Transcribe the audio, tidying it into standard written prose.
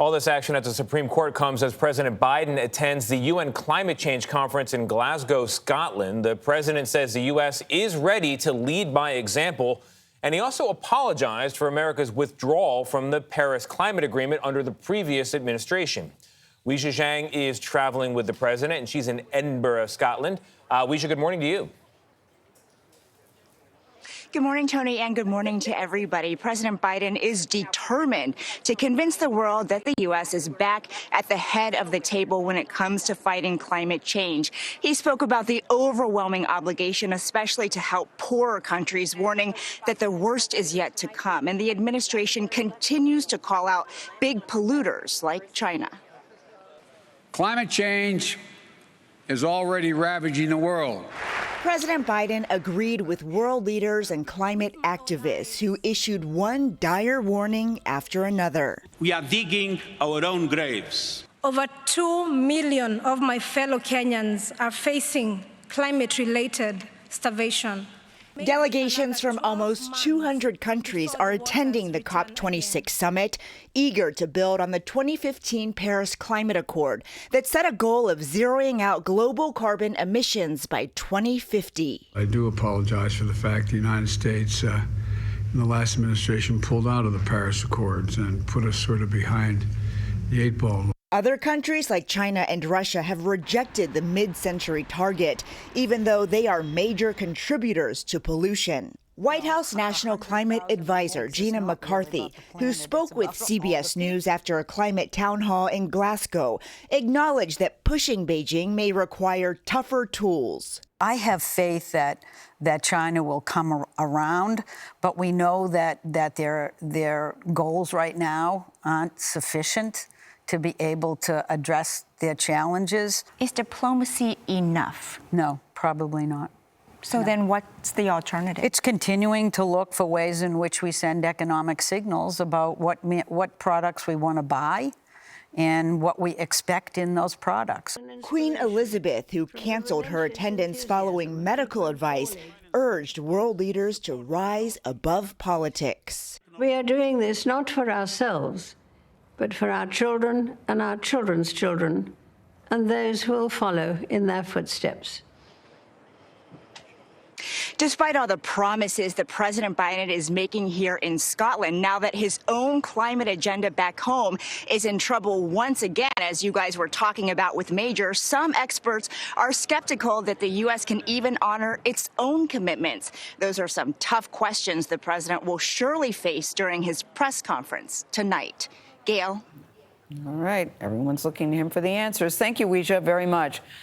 All this action at the Supreme Court comes as President Biden attends the UN climate change conference in Glasgow, Scotland. The president says the U.S. is ready to lead by example, and he also apologized for America's withdrawal from the Paris Climate Agreement under the previous administration. Weijia Jiang is traveling with the president, and she's in Edinburgh, Scotland. Weijia, good morning to you. Good morning, Tony, and good morning to everybody. President Biden is determined to convince the world that the U.S. is back at the head of the table when it comes to fighting climate change. He spoke about the overwhelming obligation, especially to help poorer countries, warning that the worst is yet to come. And the administration continues to call out big polluters like China. Climate change is already ravaging the world. President Biden agreed with world leaders and climate activists who issued one dire warning after another. We are digging our own graves. Over 2 million of my fellow Kenyans are facing climate-related starvation. Delegations from almost 200 countries are attending the COP26 summit, eager to build on the 2015 Paris Climate Accord that set a goal of zeroing out global carbon emissions by 2050. I do apologize for the fact the United States in the last administration pulled out of the Paris Accords and put us sort of behind the 8 ball. Other countries like China and Russia have rejected the mid-century target, even though they are major contributors to pollution. White House National Climate Advisor Gina McCarthy, who spoke with CBS News after a climate town hall in Glasgow, acknowledged that pushing Beijing may require tougher tools. I have faith that China will come around, but we know that their goals right now aren't sufficient to be able to address their challenges. Is diplomacy enough? No, probably not. So then what's the alternative? It's continuing to look for ways in which we send economic signals about what products we want to buy and what we expect in those products. Queen Elizabeth, who canceled her attendance following medical advice, urged world leaders to rise above politics. We are doing this not for ourselves, but for our children and our children's children, and those who will follow in their footsteps. Despite all the promises that President Biden is making here in Scotland, now that his own climate agenda back home is in trouble once again, as you guys were talking about with Major, some experts are skeptical that the U.S. can even honor its own commitments. Those are some tough questions the president will surely face during his press conference tonight. Gayle? All right. Everyone's looking to him for the answers. Thank you, Weijia, very much.